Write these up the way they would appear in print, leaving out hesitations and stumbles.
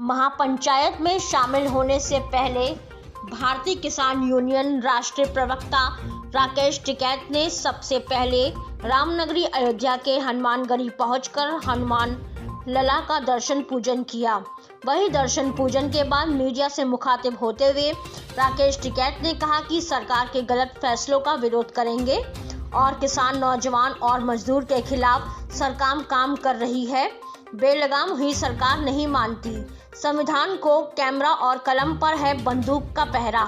महापंचायत में शामिल होने से पहले भारतीय किसान यूनियन राष्ट्रीय प्रवक्ता राकेश टिकैत ने सबसे पहले रामनगरी अयोध्या के हनुमानगढ़ी पहुंचकर हनुमान लला का दर्शन पूजन किया। वहीं दर्शन पूजन के बाद मीडिया से मुखातिब होते हुए राकेश टिकैत ने कहा कि सरकार के गलत फैसलों का विरोध करेंगे और किसान, नौजवान और मजदूर के खिलाफ सरकार काम कर रही है। बेलगाम हुई सरकार नहीं मानती। संविधान को कैमरा और कलम पर है बंदूक का पहरा।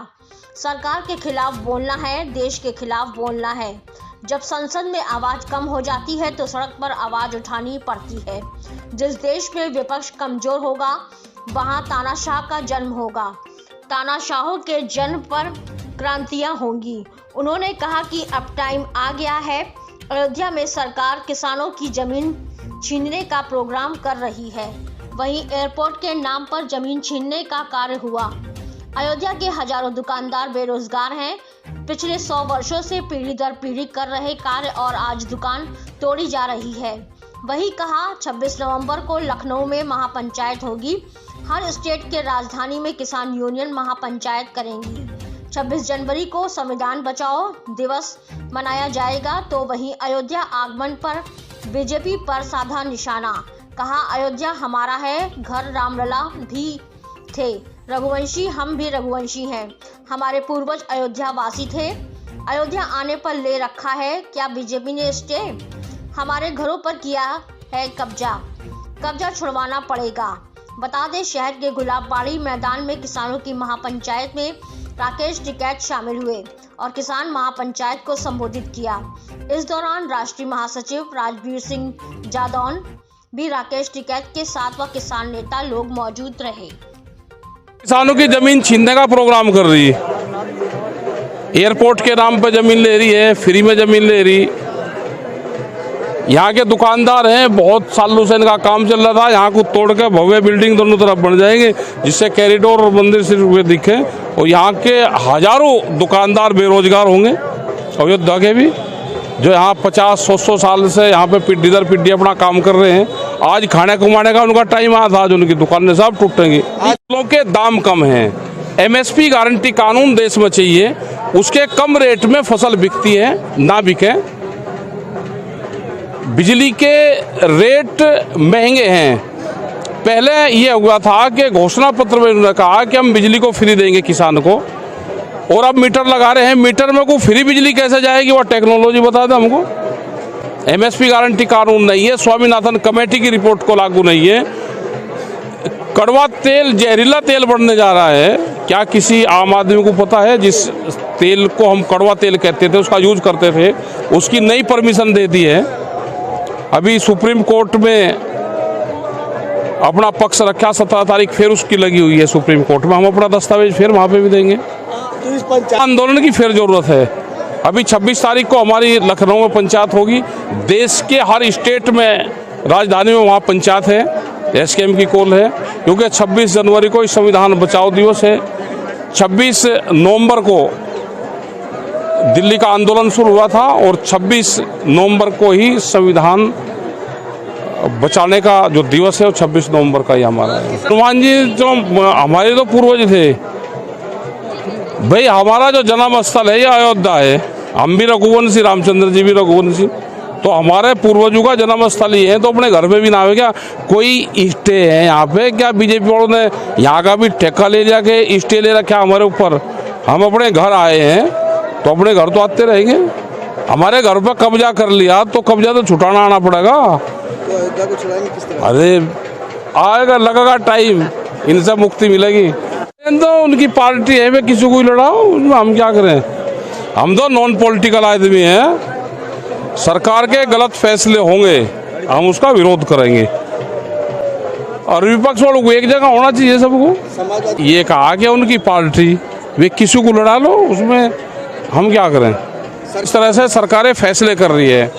सरकार के खिलाफ बोलना है, देश के खिलाफ बोलना है। जब संसद में आवाज कम हो जाती है तो सड़क पर आवाज उठानी पड़ती है। जिस देश में विपक्ष कमजोर होगा वहां तानाशाह का जन्म होगा। तानाशाहों के जन्म पर क्रांतियां होंगी। उन्होंने कहा कि अब टाइम आ गया है। अयोध्या में सरकार किसानों की जमीन छीनने का प्रोग्राम कर रही है। वहीं एयरपोर्ट के नाम पर जमीन छीनने का कार्य हुआ। अयोध्या के हजारों दुकानदार बेरोजगार हैं। पिछले 100 वर्षों से पीढ़ी दर पीढ़ी कर रहे कार्य और आज दुकान तोड़ी जा रही है। वही कहा 26 नवंबर को लखनऊ में महापंचायत होगी। हर स्टेट के राजधानी में किसान यूनियन महापंचायत करेंगी। 26 जनवरी को संविधान बचाओ दिवस मनाया जाएगा। तो वहीं अयोध्या आगमन पर बीजेपी पर साधा निशाना। कहा अयोध्या हमारा है, घर रामलला भी थे रघुवंशी, हम भी रघुवंशी हैं। हमारे पूर्वज अयोध्या वासी थे। अयोध्या आने पर ले रखा है क्या बीजेपी ने स्टे? हमारे घरों पर किया है कब्जा छुड़वाना पड़ेगा। बता दें शहर के गुलाबबाड़ी मैदान में किसानों की महापंचायत में राकेश टिकैत शामिल हुए और किसान महापंचायत को संबोधित किया। इस दौरान राष्ट्रीय महासचिव राजवीर सिंह जादौन भी राकेश टिकैत के साथ व किसान नेता लोग मौजूद रहे। किसानों की जमीन छीनने का प्रोग्राम कर रही है। एयरपोर्ट के नाम पर जमीन ले रही है, फ्री में जमीन ले रही। यहाँ के दुकानदार हैं, बहुत सालों से इनका काम चल रहा था। यहाँ को तोड़ के भव्य बिल्डिंग दोनों तरफ बन जाएंगे जिससे कॉरिडोर और मंदिर सिर्फ दिखे और यहाँ के हजारों दुकानदार बेरोजगार होंगे। अयोध्या के भी जो यहाँ 50-100 साल से यहाँ पे पीढ़ी दर पीढ़ी अपना काम कर रहे हैं, आज खाने कमाने का उनका टाइम आया था। आज उनकी दुकानें सब टूटेंगी। फसलों के दाम कम हैं। एमएसपी गारंटी कानून देश में चाहिए। उसके कम रेट में फसल बिकती है, ना बिके। बिजली के रेट महंगे हैं। पहले ये हुआ था कि घोषणा पत्र में उन्होंने कहा कि हम बिजली को फ्री देंगे किसान को, और अब मीटर लगा रहे हैं। मीटर में को फ्री बिजली कैसे जाएगी वो टेक्नोलॉजी बता दें हमको। एमएसपी गारंटी कानून नहीं है, स्वामीनाथन कमेटी की रिपोर्ट को लागू नहीं है। कड़वा तेल, जहरीला तेल बढ़ने जा रहा है। क्या किसी आम आदमी को पता है? जिस तेल को हम कड़वा तेल कहते थे, उसका यूज करते थे, उसकी नई परमिशन दे दी है। अभी सुप्रीम कोर्ट में अपना पक्ष रखा, 17 तारीख फिर उसकी लगी हुई है सुप्रीम कोर्ट में। हम अपना दस्तावेज फिर वहाँ पे भी देंगे। आंदोलन की फिर जरूरत है। अभी 26 तारीख को हमारी लखनऊ में पंचायत होगी। देश के हर स्टेट में, राजधानी में वहाँ पंचायत है। एसकेएम की कॉल है, क्योंकि 26 जनवरी को संविधान बचाओ दिवस है। 26 नवंबर को दिल्ली का आंदोलन शुरू हुआ था और 26 नवंबर को ही संविधान बचाने का जो दिवस है वो 26 नवंबर का ही हमारा है। हनुमान जी जो हमारे तो पूर्वज थे भाई, हमारा जो जन्म स्थल है ये अयोध्या है। हम भी रघुवंशी, रामचंद्र जी भी रघुवंशी, तो हमारे पूर्वजों का जन्म स्थल ही है। तो अपने घर में भी ना हो क्या कोई स्टे है यहाँ पे? क्या बीजेपी वालों ने यहाँ का भी ठेका ले लिया कि स्टे ले रखा हमारे ऊपर? हम अपने घर आए हैं तो अपने घर तो आते रहेंगे। हमारे घर पर कब्जा कर लिया तो कब्जा तो छुटाना आना पड़ेगा। अरे आएगा, लगेगा टाइम, इनसे मुक्ति मिलेगी। तो उनकी पार्टी है, मैं किसी को लड़ाओ, उसमें हम क्या करें? हम तो नॉन पॉलिटिकल आदमी हैं। सरकार के गलत फैसले होंगे, हम उसका विरोध करेंगे। और विपक्ष वालों को एक जगह होना चाहिए सबको। ये कहा कि उनकी पार्टी, वे किसी को लड़ा लो, उसमें हम क्या करें? इस तरह से सरकारें फैसले कर रही है।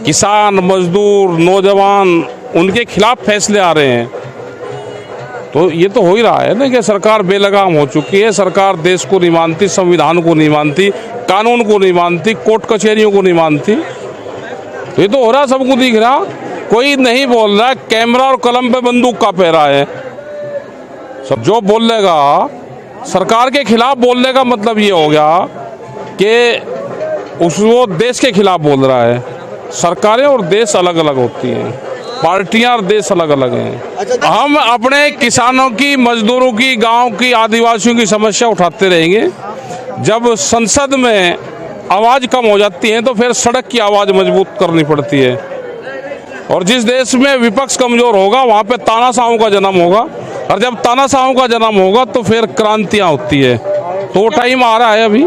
किसान, मजदूर, नौजवान, उनके खिलाफ फैसले आ रहे हैं। तो ये तो हो ही रहा है ना कि सरकार बेलगाम हो चुकी है। सरकार देश को नहीं मानती, संविधान को नहीं मानती, कानून को नहीं मानती, कोर्ट कचहरियों को नहीं मानती। तो ये तो हो रहा, सबको दिख रहा। कोई नहीं बोल रहा कैमरा और कलम पे बंदूक का पहरा है। सब जो बोलेगा सरकार के खिलाफ बोलने का मतलब ये हो गया कि वो देश के खिलाफ बोल रहा है। सरकारें और देश अलग अलग होती हैं, पार्टियां और देश अलग अलग हैं। हम अपने किसानों की, मजदूरों की, गांव की, आदिवासियों की समस्या उठाते रहेंगे। जब संसद में आवाज़ कम हो जाती है तो फिर सड़क की आवाज़ मजबूत करनी पड़ती है। और जिस देश में विपक्ष कमज़ोर होगा वहाँ पे तानाशाहों का जन्म होगा, और जब तानाशाहों का जन्म होगा तो फिर क्रांतियाँ होती है। तो वो टाइम आ रहा है अभी।